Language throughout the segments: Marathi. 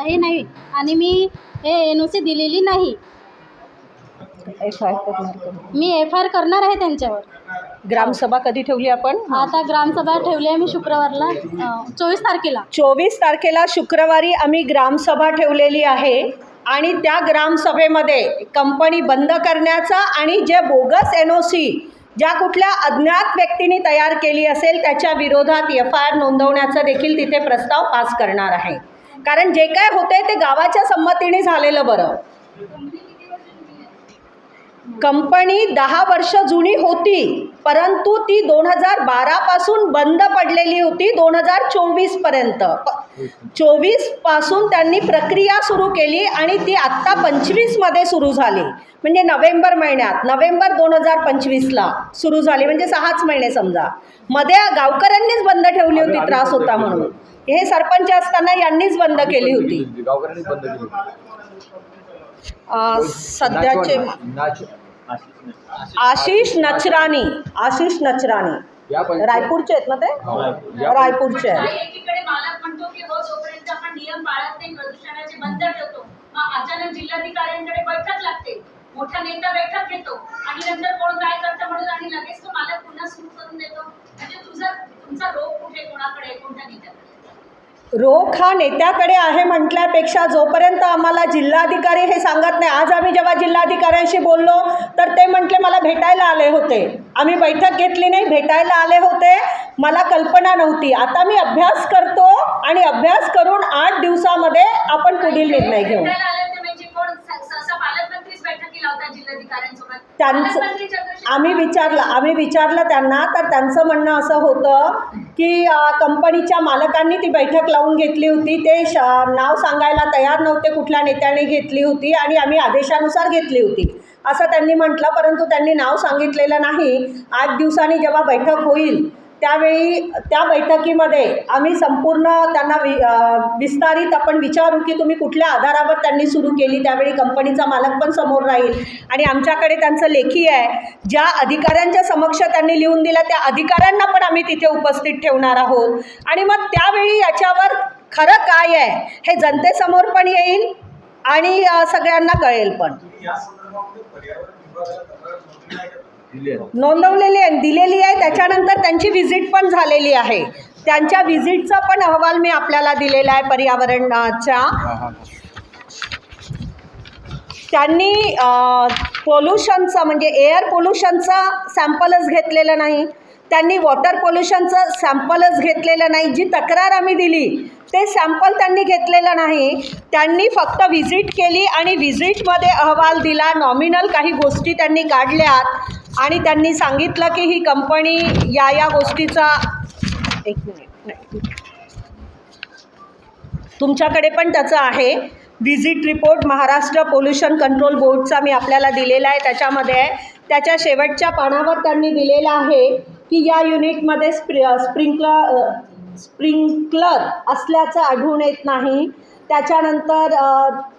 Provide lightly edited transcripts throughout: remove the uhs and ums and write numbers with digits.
हे नाही आणि मी हे NOC दिलेली नाही. FIR करणार का? मी FIR करणार आहे त्यांच्यावर. ग्रामसभा कधी ठेवली आपण? आता ग्रामसभा ठेवली आहे मी शुक्रवारला 24 तारखेला. 24 तारखेला शुक्रवारी आम्ही ग्रामसभा ठेवलेली आहे आणि त्या ग्रामसभेमध्ये कंपनी बंद करण्याचा आणि जे बोगस NOC ज्या कुठल्या अज्ञात व्यक्तीने तयार केली असेल त्याच्या विरोधात FIR नोंदवण्याचा देखील तिथे प्रस्ताव पास करणार आहे. कारण जे काय होते ते गावाच्या संमतीने झालेलं बरं. कंपनी 10 वर्ष जुनी होती, परंतु ती 2012 पासून बंद पडलेली होती 2024 पर्यंत. 24 पासून त्यांनी प्रक्रिया सुरू केली आणि ती आत्ता 25 मध्ये सुरू झाली. म्हणजे नोव्हेंबर महिन्यात, नोव्हेंबर 2025ला सुरू झाली. म्हणजे 6च महिने समजा. मध्ये गावकऱ्यांनीच बंद ठेवली होती, त्रास होता म्हणून. हे सरपंच असताना यांनीच बंद केली होती. सध्याचे आशिष नचराणी रायपूरचे आहेत ना ते? रायपूरचे आहेत. एकीकडे मालक म्हणतो की हो जोपर्यंत आपण नियम पाळत नाही प्रदूषणाचे बंद ठेवतो, मग अचानक जिल्हाधिकाऱ्यांकडे बैठक लागते, मोठा नेता बैठक घेतो आणि नंतर कोण काय करतं म्हणून आणि लगेच तो मालक पुन्हा सुरू करून देतो. म्हणजे तुमचा रोग कुठे, कोणाकडे, कोणत्या नेत्याकडे? रोख हा नेत्याकडे आहे म्हटल्यापेक्षा जोपर्यंत आम्हाला जिल्हाधिकारी हे सांगत नाही. आज आम्ही जेव्हा जिल्हाधिकाऱ्यांशी बोललो तर ते म्हटले मला भेटायला आले होते, आम्ही बैठक घेतली नाही, भेटायला आले होते, मला कल्पना नव्हती. आता मी अभ्यास करतो आणि अभ्यास करून 8 दिवसामध्ये आपण पुढील निर्णय घेऊ. त्यांचं आम्ही विचारलं त्यांना, तर त्यांचं म्हणणं असं होतं की कंपनीच्या मालकांनी ती बैठक लावून घेतली होती. ते नाव सांगायला तयार नव्हते कुठल्या नेत्याने घेतली होती आणि आम्ही आदेशानुसार घेतली होती असं त्यांनी म्हटलं. परंतु त्यांनी नाव सांगितलेलं नाही. 8 दिवसांनी जेव्हा बैठक होईल त्यावेळी त्या बैठकीमध्ये आम्ही संपूर्ण त्यांना विस्तारित आपण विचारू की तुम्ही कुठल्या आधारावर त्यांनी सुरू केली. त्यावेळी कंपनीचा मालक पण समोर राहील आणि आमच्याकडे त्यांचं लेखी आहे. ज्या अधिकाऱ्यांच्या समक्ष त्यांनी लिहून दिलं त्या अधिकाऱ्यांना पण आम्ही तिथे उपस्थित ठेवणार आहोत. आणि मग त्यावेळी याच्यावर खरं काय आहे हे जनतेसमोर पण येईल आणि सगळ्यांना कळेल पण. नोंदवलेली आहे, दिलेली आहे. त्याच्यानंतर त्यांची व्हिजिट पण झालेली आहे. त्यांच्या व्हिजिटचा पण अहवाल मी आपल्याला दिलेला आहे पर्यावरणाच्या. त्यांनी पोल्युशनचं म्हणजे एअर पोल्युशनचा सॅम्पलच घेतलेलं नाही, त्यांनी वॉटर पोल्युशनचं सॅम्पलच घेतलेलं नाही. जी तक्रार आम्ही दिली ते सॅम्पल त्यांनी घेतलेलं नाही. त्यांनी फक्त व्हिजिट केली आणि व्हिजिटमध्ये अहवाल दिला. नॉमिनल काही गोष्टी त्यांनी काढल्यात आणि त्यांनी सांगितलं की ही कंपनी या गोष्टीचा. एक मिनिट, तुमच्याकडे पण त्याचं आहे visit report Maharashtra pollution control बोर्डचा मी आपल्याला दिलेला आहे. त्याच्यामध्ये आहे, त्याच्या शेवटच्या पानावर त्यांनी दिलेलं आहे की या युनिटमध्ये स्प्रिंकलर असल्याचं आढळून येत नाही. त्याच्यानंतर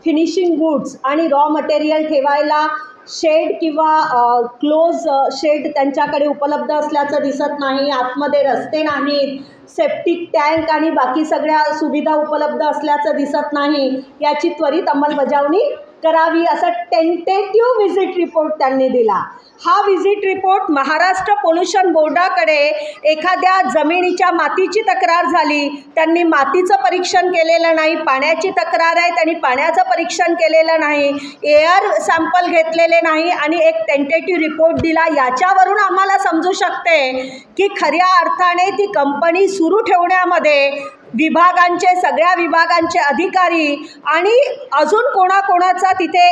फिनिशिंग गुड्स आणि रॉ मटेरियल ठेवायला शेड किंवा क्लोज शेड त्यांच्याकडे उपलब्ध असल्याचं दिसत नाही. आतमध्ये रस्ते नाहीत, सेप्टिक टँक आणि बाकी सगळ्या सुविधा उपलब्ध असल्याचं दिसत नाही. याची त्वरित अंमलबजावणी करावी असा टेंटेटिव्ह व्हिजिट रिपोर्ट त्यांनी दिला. हा व्हिजिट रिपोर्ट महाराष्ट्र पोल्युशन बोर्डाकडे एखाद्या जमिनीच्या मातीची तक्रार झाली, त्यांनी मातीचं परीक्षण केलेलं नाही. पाण्याची तक्रार आहे, त्यांनी पाण्याचं परीक्षण केलेलं नाही. एअर सॅम्पल घेतलेले नाही आणि एक टेंटेटिव्ह रिपोर्ट दिला. याच्यावरून आम्हाला समजू शकते की खऱ्या अर्थाने ती कंपनी सुरू ठेवण्यामध्ये सगळ्या विभागांचे अधिकारी आणि अजून कोणाकोणाचा तिथे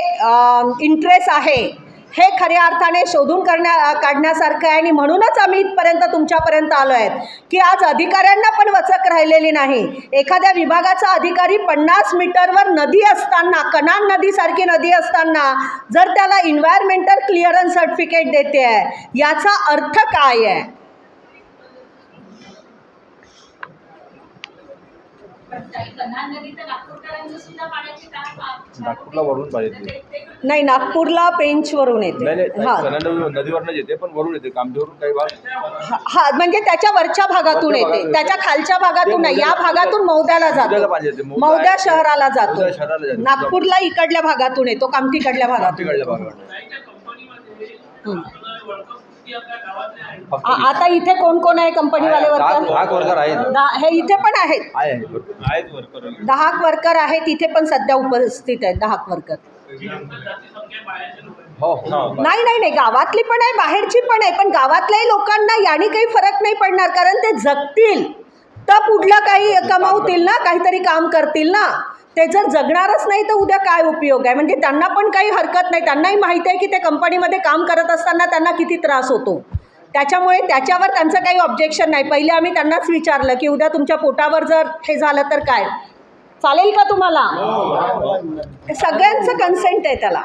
इंटरेस्ट आहे हे खऱ्या अर्थाने शोधून काढण्यासारखं आहे. आणि म्हणूनच आम्ही इथपर्यंत तुमच्यापर्यंत आलो आहेत की आज अधिकाऱ्यांना पण वचक राहिलेली नाही. एखाद्या विभागाचा अधिकारी 50 मीटरवर नदी असताना, कनान नदीसारखी नदी असताना जर त्याला एन्व्हायरमेंटल क्लिअरन्स सर्टिफिकेट देते आहे, याचा अर्थ काय आहे? कन्हान नदी तर नागपूरकरांचं सुद्धा पाण्याची नागपूरला वरून पाहिजे नाही, नागपूरला पेंचवरून येते. नाही हां नदीवरनं येते पण वरून येते कामदेवरून काही भाग हा, म्हणजे त्याच्या वरच्या भागातून येते, त्याच्या खालच्या भागातून नाही. या भागातून मौद्याला जातो, मौद्या शहराला जातो. नागपूरला इकडल्या भागातून येतो, कामठीकडल्या भागातून. आता इथे कोण कोण आहे कंपनीवाले वर्कर आहेत. हे इथे पण आहेत, आहेत वर्कर 10 वर्कर आहेत इथे पण सध्या उपस्थित आहेत. 10 वर्कर हो नाही नाही नाही, गावातली पण आहे, बाहेरची पण आहे. पण गावातल्याही लोकांना याने काही फरक नाही पडणार, कारण ते जगतील तर पुढलं काही कमावतील ना, काहीतरी काम करतील ना. ते जर जगणारच नाही तर उद्या काय उपयोग आहे. म्हणजे त्यांना पण काही हरकत नाही, त्यांनाही माहिती आहे की ते कंपनीमध्ये काम करत असताना त्यांना किती त्रास होतो. त्याच्यामुळे त्याच्यावर त्यांचं काही ऑब्जेक्शन नाही. पहिले आम्ही त्यांनाच विचारलं की उद्या तुमच्या पोटावर जर हे झालं तर काय चालेल का तुम्हाला. सगळ्यांचं कन्सेंट आहे त्याला.